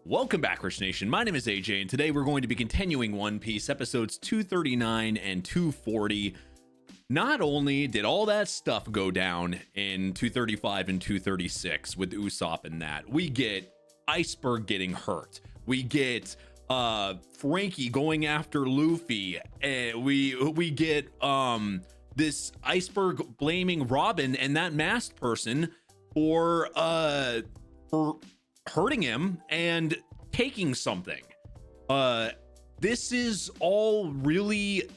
Welcome back, Rich Nation. My name is AJ, and today we're going to be continuing One Piece episodes 239 and 240. Not only did all that stuff go down in 235 and 236 with Usopp and that, we get Iceberg getting hurt. We get Frankie going after Luffy. We get this Iceberg blaming Robin and that masked person for hurting him and taking something. This is all really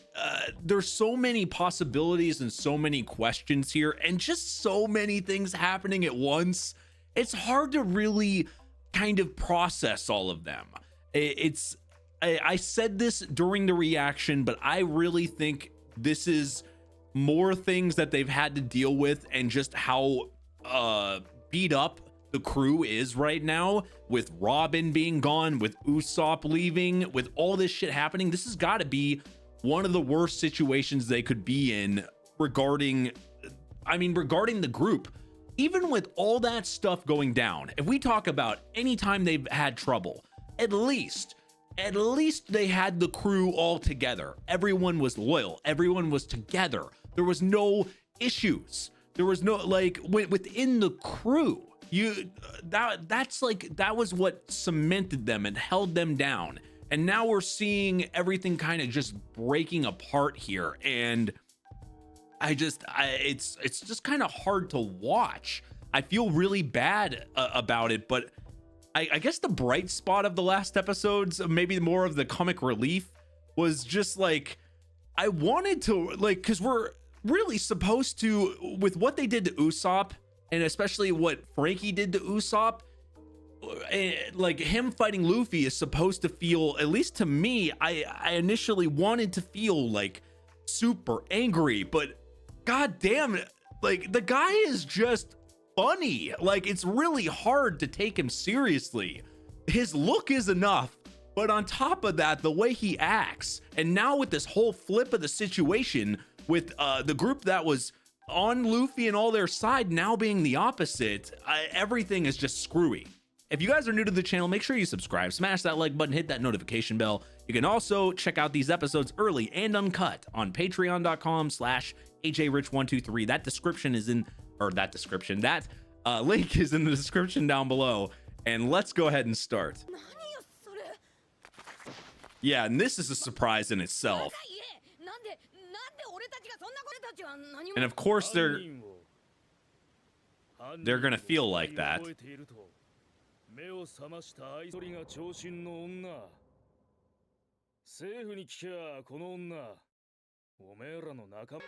there's so many possibilities and so many questions here, and just so many things happening at once. It's hard to really kind of process all of them. I said this during the reaction, but I really think this is more things that they've had to deal with, and just how beat up the crew is right now, with Robin being gone, with Usopp leaving, with all this shit happening. This has got to be one of the worst situations they could be in regarding the group. Even with all that stuff going down, if we talk about any time they've had trouble, at least they had the crew all together. Everyone was loyal, everyone was together, there was no issues, there was no, like, within the crew, that was what cemented them and held them down. And now we're seeing everything kind of just breaking apart here, and it's just kind of hard to watch. I feel really bad about it, but I guess the bright spot of the last episodes, maybe more of the comic relief, was just like, I wanted to, like, because we're really supposed to, with what they did to Usopp, and especially what Frankie did to Usopp, like him fighting Luffy is supposed to feel, at least to me, I initially wanted to feel like super angry, but god damn it, like, the guy is just funny. Like, it's really hard to take him seriously. His look is enough, but on top of that, the way he acts, and now with this whole flip of the situation with the group that was on Luffy and all their side now being the opposite, everything is just screwy. If you guys are new to the channel, make sure you subscribe, smash that like button, hit that notification bell. You can also check out these episodes early and uncut on patreon.com/ajrich123. That description is in, or that description, that link is in the description down below. And let's go ahead and start. Yeah, and this is a surprise in itself. And of course they're gonna feel like that.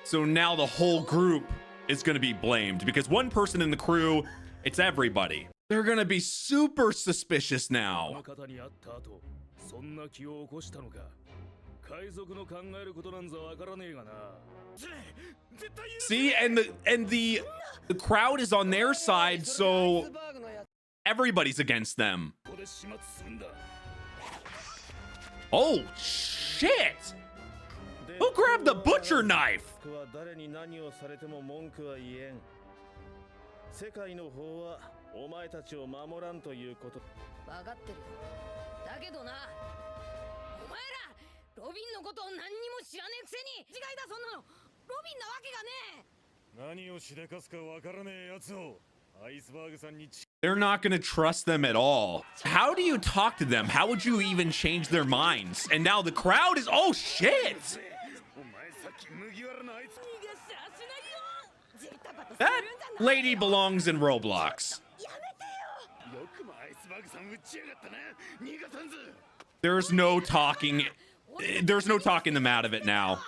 So now the whole group is gonna be blamed, because one person in the crew, it's everybody. They're gonna be super suspicious now. See, and the crowd is on their side, so everybody's against them. Oh shit! Who grabbed the butcher knife? They're not going to trust them at all. How do you talk to them? How would you even change their minds? And now the crowd is, oh shit! That lady belongs in Roblox. There's no talking them out of it now.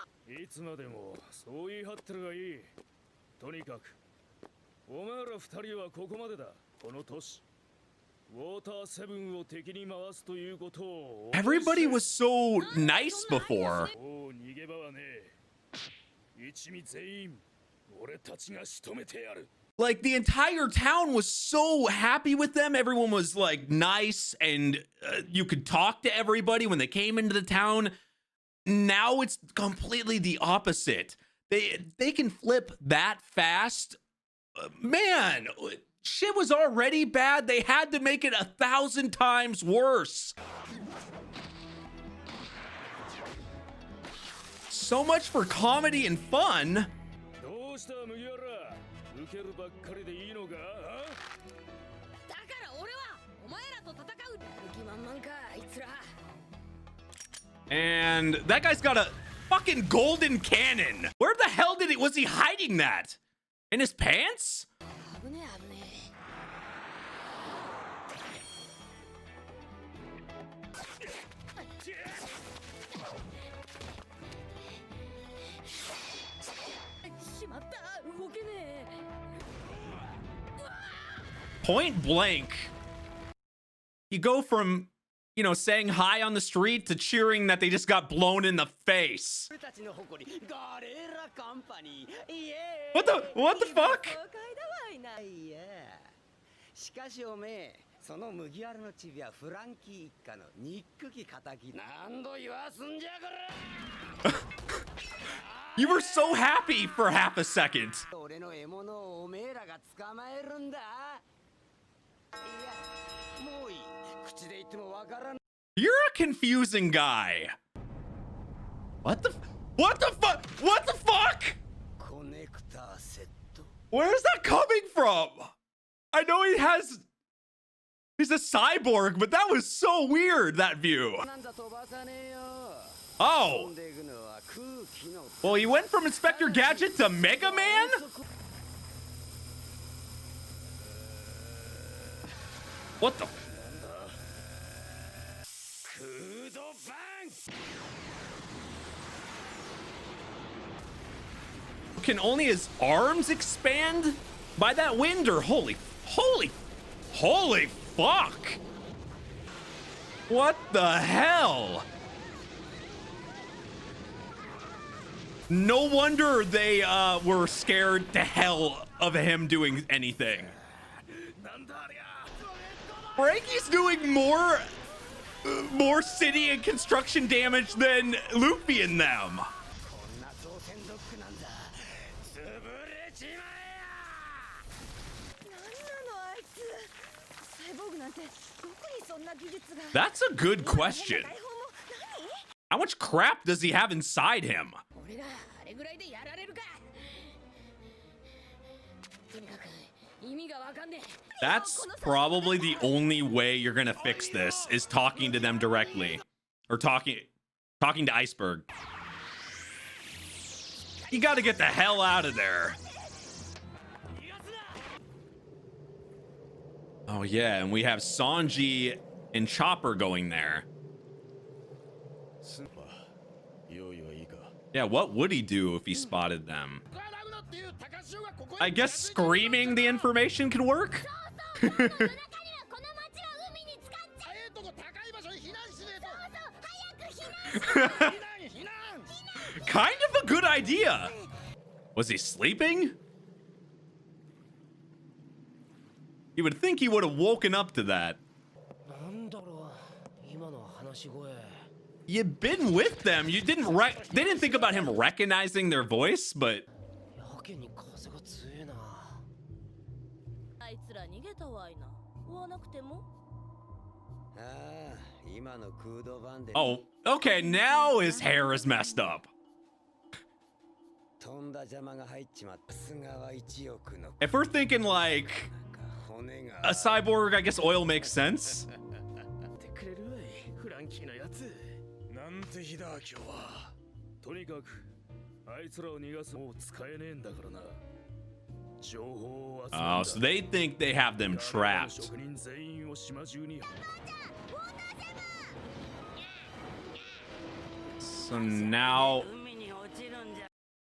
Everybody was so nice before. Like, the entire town was so happy with them. Everyone was like nice, and you could talk to everybody when they came into the town. Now it's completely the opposite. They can flip that fast. Man, Shit was already bad. They had to make it 1,000 times worse. So much for comedy and fun. And that guy's got a fucking golden cannon. Where the hell was he hiding that? In his pants? Point blank, you go from, you know, saying hi on the street to cheering that they just got blown in the face. What the fuck? You were so happy for half a second. You're a confusing guy. What the fuck? What the fuck? Where's that coming from? I know he's a cyborg, but that was so weird, that view. Oh. Well, he went from Inspector Gadget to Mega Man? What the? Can only his arms expand by that wind, or holy fuck? What the hell? No wonder they were scared to hell of him doing anything. Frankie's doing more city and construction damage than Luffy and them. That's a good question. How much crap does he have inside him? That's probably the only way you're gonna fix this, is talking to them directly, or talking to Iceberg. You got to get the hell out of there. Oh yeah, and we have Sanji and Chopper going there. Yeah, what would he do if he spotted them? I guess screaming the information could work? Kind of a good idea. Was he sleeping? You would think he would have woken up to that. You've been with them. You didn't they didn't think about him recognizing their voice, but oh, okay, now his hair is messed up. If we're thinking like a cyborg, I guess oil makes sense. Oh, so they think they have them trapped. So now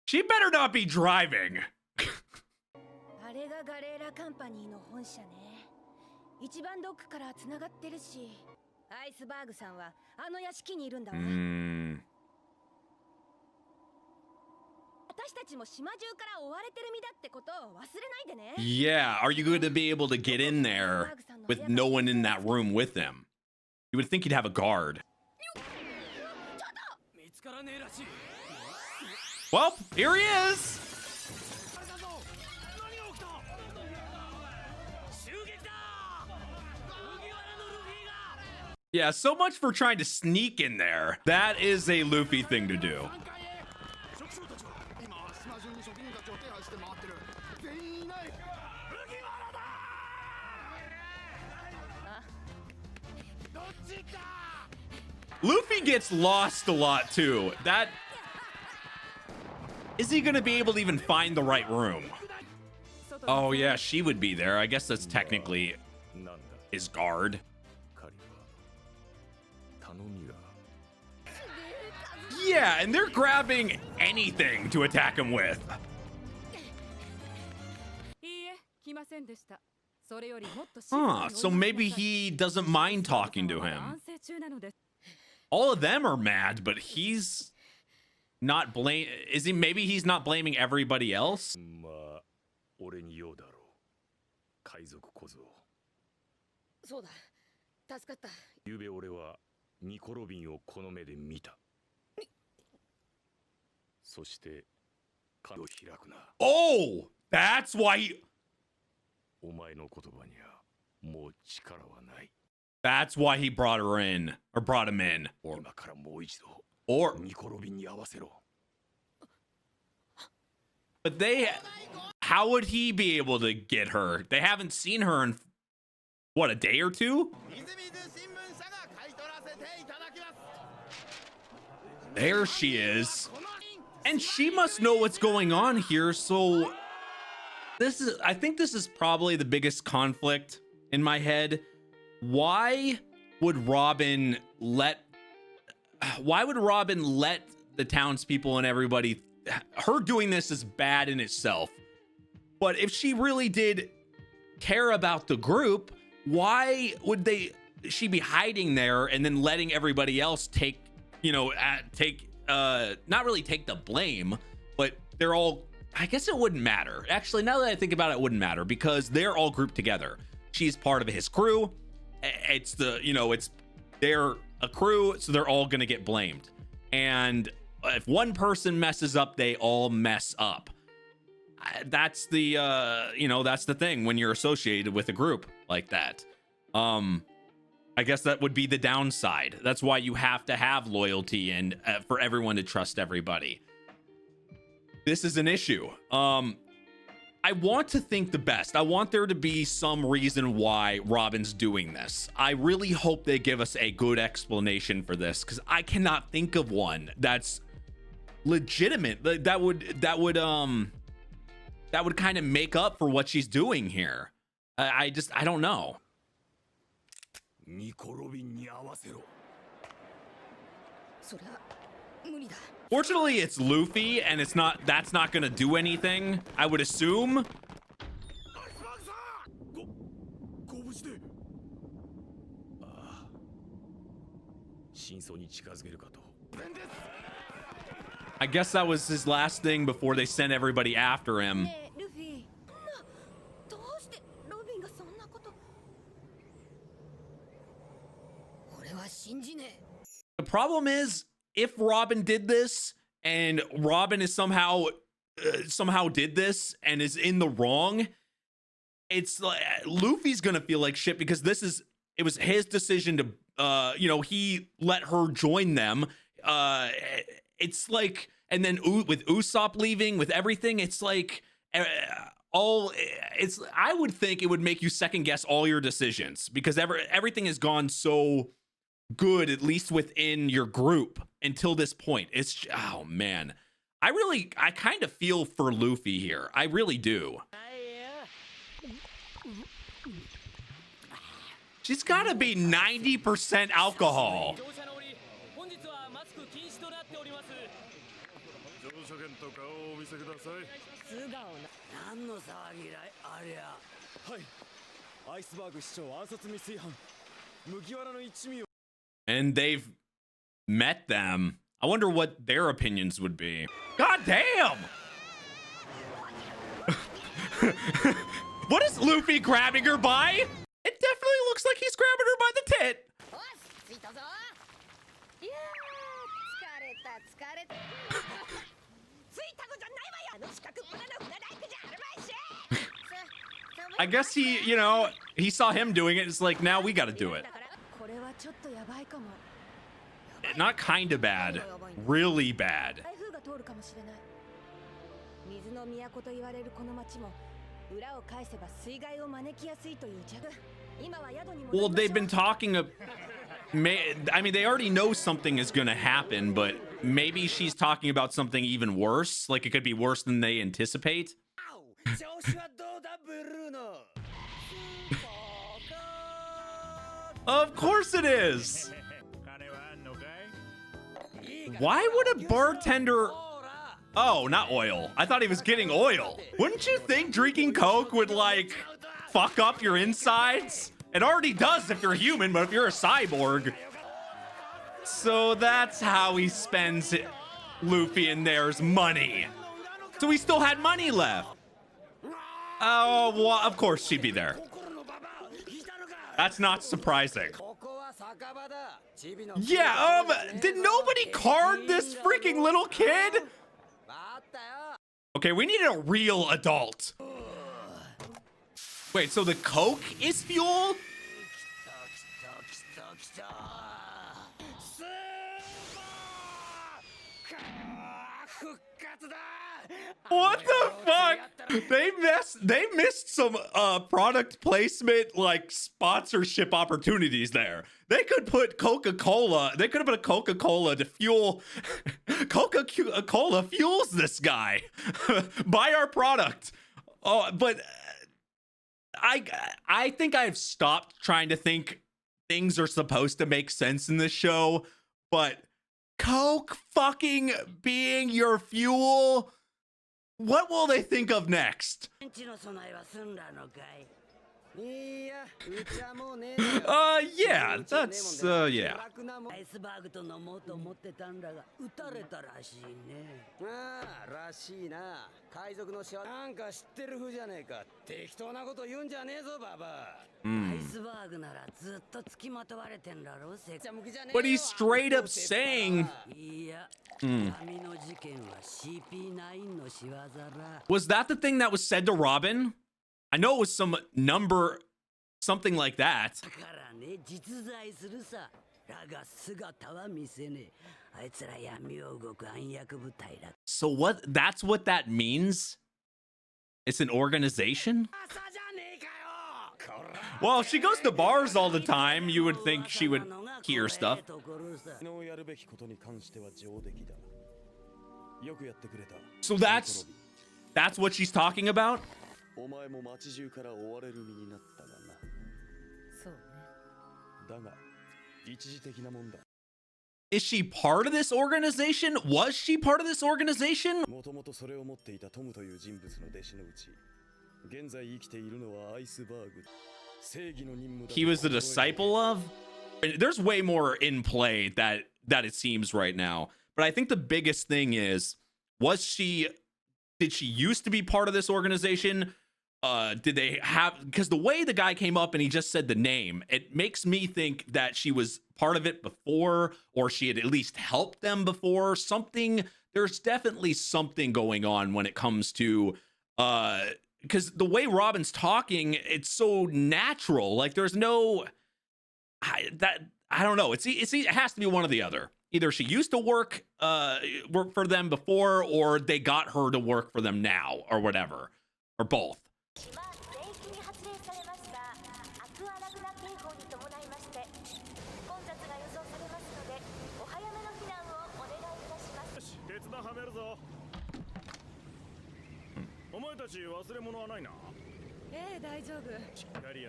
she better not be driving. Yeah, are you going to be able to get in there with no one in that room with him? You would think he'd have a guard. Well, here he is. Yeah, so much for trying to sneak in there. That is a Luffy thing to do. Luffy gets lost a lot too. That is he gonna be able to even find the right room? Oh yeah, she would be there. I guess that's technically his guard. Yeah, and they're grabbing anything to attack him with. Huh, so maybe he doesn't mind talking to him. All of them are mad, but he's not is he? Maybe he's not blaming everybody else. Oh, that's why that's why he brought her in, or brought him in, or but how would he be able to get her? They haven't seen her in what, a day or two? There she is. And she must know what's going on here. So I think this is probably the biggest conflict in my head. Why would Robin let the townspeople and everybody, her doing this is bad in itself. But if she really did care about the group, why would she be hiding there and then letting everybody else take, not really take the blame, but they're all, I guess it wouldn't matter. Actually, now that I think about it, it wouldn't matter because they're all grouped together. She's part of his crew. They're a crew, so they're all gonna get blamed. And if one person messes up, they all mess up. That's the that's the thing when you're associated with a group like that. I guess that would be the downside. That's why you have to have loyalty and for everyone to trust everybody. This is an issue. I want to think the best. I want there to be some reason why Robin's doing this. I really hope they give us a good explanation for this because I cannot think of one that's legitimate. That would kind of make up for what she's doing here. I don't know. Fortunately, it's Luffy, and that's not gonna do anything, I would assume. I guess that was his last thing before they sent everybody after him. The problem is, if Robin did this and Robin is somehow did this and is in the wrong, it's like Luffy's gonna feel like shit because it was his decision to he let her join them. It's like, and then with Usopp leaving, with everything, it's like I would think it would make you second guess all your decisions because everything has gone so good, at least within your group until this point. It's, oh man, I kind of feel for Luffy here. I really do. She's gotta be 90% alcohol. And they've met them. I wonder what their opinions would be. God damn! What is Luffy grabbing her by? It definitely looks like he's grabbing her by the tit. I guess he saw him doing it. It's like, now we got to do it. Not kind of bad, really bad. Well, they've been talking I mean, they already know something is gonna happen, but maybe she's talking about something even worse. Like it could be worse than they anticipate. Of course it is. Why would a bartender... Oh, not oil. I thought he was getting oil. Wouldn't you think drinking Coke would, like, fuck up your insides? It already does if you're human, but if you're a cyborg... So that's how he spends Luffy and theirs money. So he still had money left. Oh, well, of course she'd be there. That's not surprising. Yeah, did nobody card this freaking little kid? Okay, we needed a real adult. Wait, so the Coke is fuel? What the fuck? They missed some product placement, like sponsorship opportunities there. They could put Coca-Cola. They could have put a Coca-Cola to fuel. Coca-Cola fuels this guy. Buy our product. Oh, but I think I've stopped trying to think things are supposed to make sense in this show, but Coke fucking being your fuel, what will they think of next? Yeah, that's yeah. But he's straight up saying Was that the thing that was said to Robin? I know it was some number, something like that. So what, that's what that means? It's an organization? Well, if she goes to bars all the time, you would think she would hear stuff. So that's what she's talking about? Is she part of this organization? Was she part of this organization? He was the disciple of? There's way more in play that it seems right now. But I think the biggest thing is, did she used to be part of this organization? Did they have, because the way the guy came up and he just said the name, it makes me think that she was part of it before, or she had at least helped them before. Something, there's definitely something going on when it comes to, because the way Robin's talking, it's so natural. Like there's no, I don't know. It has to be one or the other. Either she used to work for them before, or they got her to work for them now, or whatever, or both.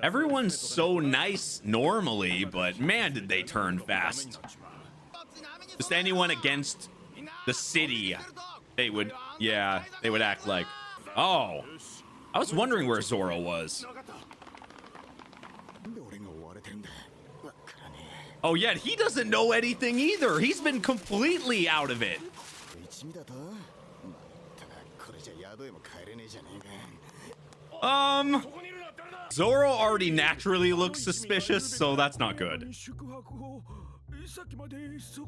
Everyone's so nice normally, but man, did they turn fast. Just anyone against the city, they would act like, oh, I was wondering where Zoro was. Oh yeah, he doesn't know anything either. He's been completely out of it. Zoro already naturally looks suspicious, so that's not good.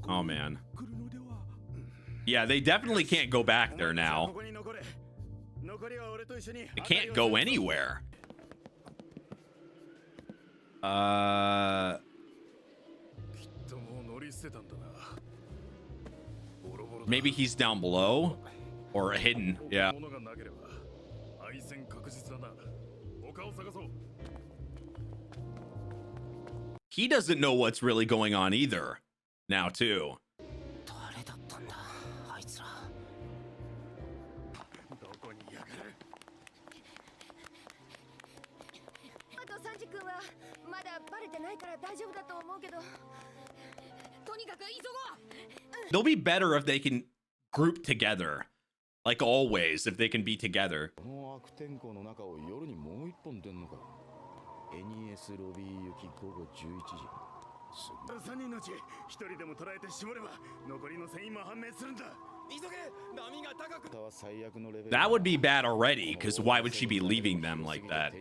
Oh man. Yeah, they definitely can't go back there now. They can't go anywhere. Maybe he's down below or hidden. Yeah. He doesn't know what's really going on either now too. They'll be better if they can group together. Like always, if they can be together. That would be bad already, because why would she be leaving them like that?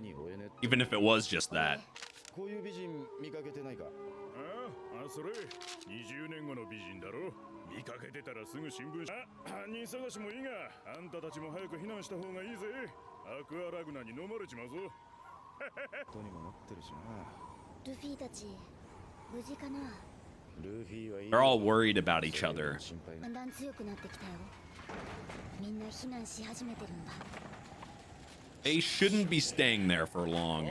Even if it was just that. They're all worried about each other. They shouldn't be staying there for long.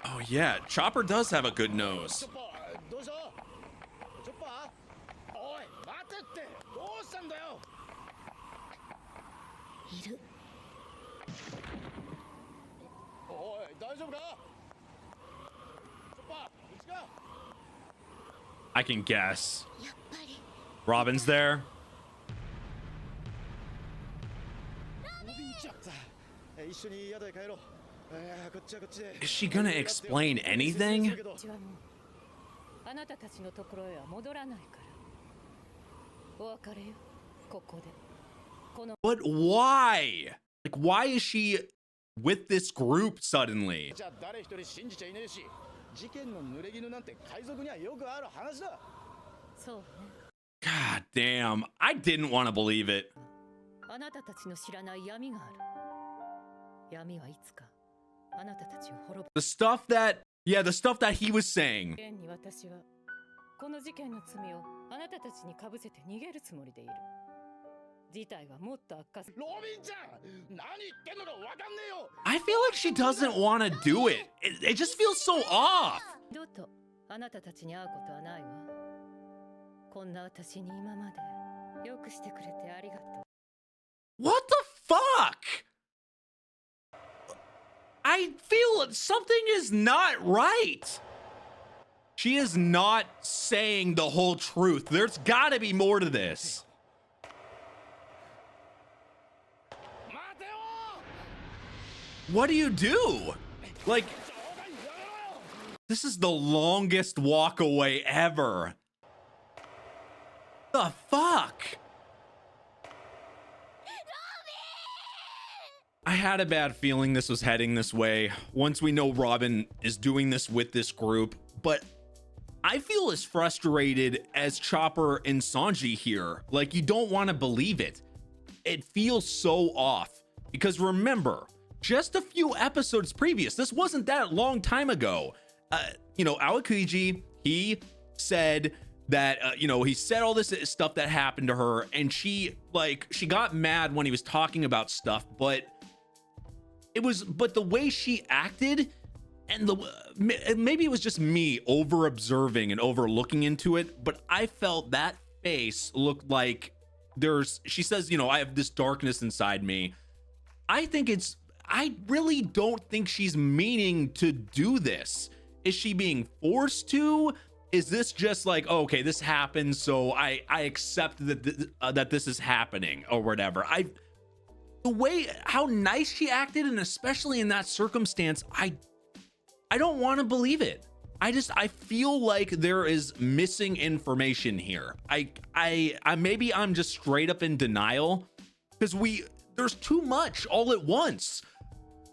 Oh yeah, Chopper does have a good nose. I can guess. Robin's there. Is she gonna explain anything? But why? Like, why is she with this group suddenly? God damn, I didn't want to believe it. The stuff that, yeah, the stuff that he was saying. I feel like she doesn't want to do it. It just feels so off. What the fuck? I feel something is not right. She is not saying the whole truth. There's got to be more to this. What do you do? Like, this is the longest walk away ever. The fuck? I had a bad feeling this was heading this way once we know Robin is doing this with this group, but I feel as frustrated as Chopper and Sanji here. Like, you don't want to believe it. It feels so off because remember, just a few episodes previous, this wasn't that long time ago. You know, Aokiji, he said that, you know, he said all this stuff that happened to her, and she got mad when he was talking about stuff, but the way she acted, and maybe it was just me over observing and overlooking into it, but I felt that face looked like she says, you know, I have this darkness inside me. I really don't think she's meaning to do this. Is she being forced to? Is this just like, oh, okay, this happened, so I accept that this is happening or whatever? The way how nice she acted, and especially in that circumstance, I don't want to believe it. I feel like there is missing information here. I maybe I'm just straight up in denial because there's too much all at once.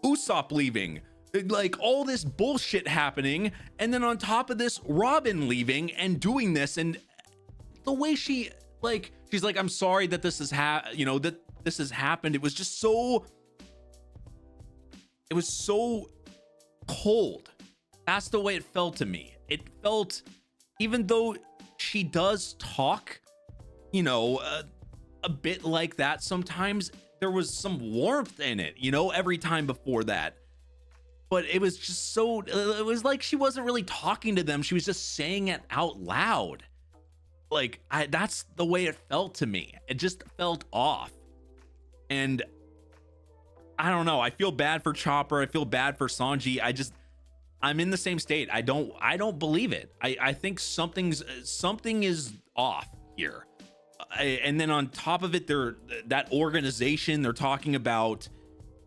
Usopp leaving, like all this bullshit happening, and then on top of this, Robin leaving and doing this, and the way she's like, I'm sorry that this has that this has happened. It was just so cold. That's the way it felt to me. It felt even though she does talk, you know, a bit like that sometimes, there was some warmth in it, you know, every time before that. But it was just so, it was like she wasn't really talking to them. She was just saying it out loud. Like, that's the way it felt to me. It just felt off. And I don't know. I feel bad for Chopper. I feel bad for Sanji. I'm in the same state. I don't believe it. I think something is off here. And then on top of it, that organization, they're talking about,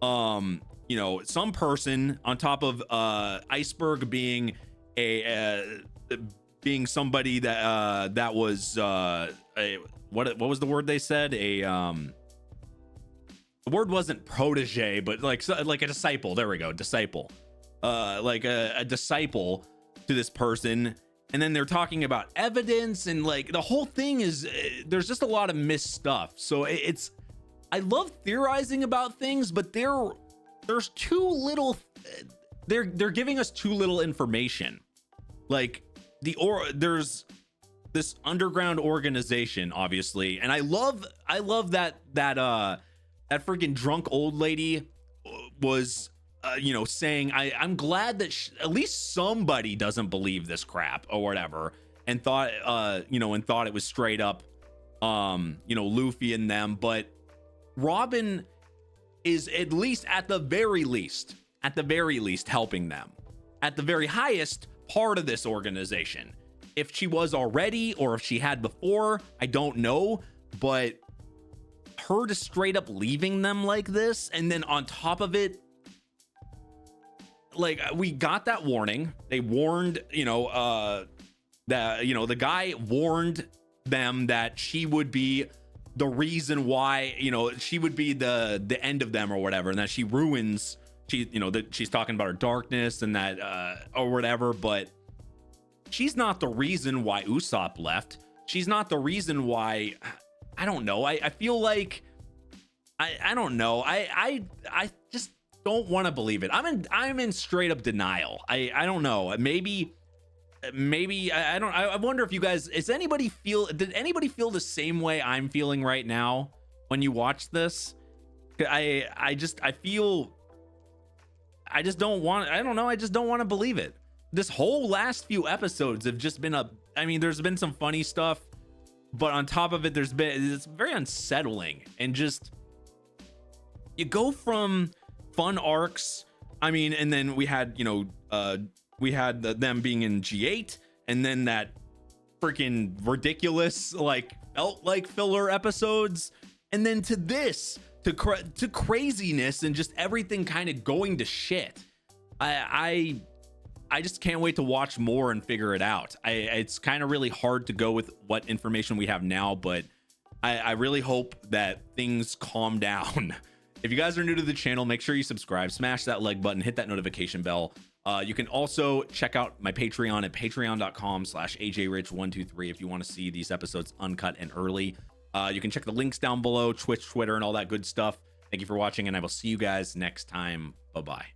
you know, some person on top of Iceberg being being somebody that was what was the word they said? The word wasn't protege, but like a disciple. There we go, disciple. Like a disciple to this person. And then they're talking about evidence, and like the whole thing is there's just a lot of missed stuff. So I love theorizing about things, but there's too little. They're giving us too little information. Like there's this underground organization, obviously, and I love that freaking drunk old lady was you know, saying I'm glad that at least somebody doesn't believe this crap or whatever, and thought you know, and thought it was straight up you know, Luffy and them. But Robin is at least at the very least helping them at the very highest part of this organization. If she was already, or if she had before, I don't know, but her just straight up leaving them like this, and then on top of it, like, we got that warning. They warned, you know, that, you know, the guy warned them that she would be the reason why, you know, she would be the end of them or whatever, and that she ruins, you know, that she's talking about her darkness and that or whatever. But she's not the reason why Usopp left. She's not the reason why. I don't know. I feel like I don't know. I just don't want to believe it. I'm in straight up denial. I don't know. Maybe I don't. I wonder if you guys. Did anybody feel the same way I'm feeling right now when you watch this? I just don't want. I don't know. I just don't want to believe it. This whole last few episodes have just been I mean, there's been some funny stuff, but on top of it, it's very unsettling, and just you go from fun arcs. I mean, and then we had, you know, we had them being in G8, and then that freaking ridiculous, like, felt like filler episodes, and then to this, to craziness, and just everything kind of going to shit. I just can't wait to watch more and figure it out. It's kind of really hard to go with what information we have now, but I really hope that things calm down. If you guys are new to the channel, make sure you subscribe, smash that like button, hit that notification bell. You can also check out my Patreon at patreon.com/ajrich123 if you want to see these episodes uncut and early. You can check the links down below, Twitch, Twitter, and all that good stuff. Thank you for watching, and I will see you guys next time. Bye-bye.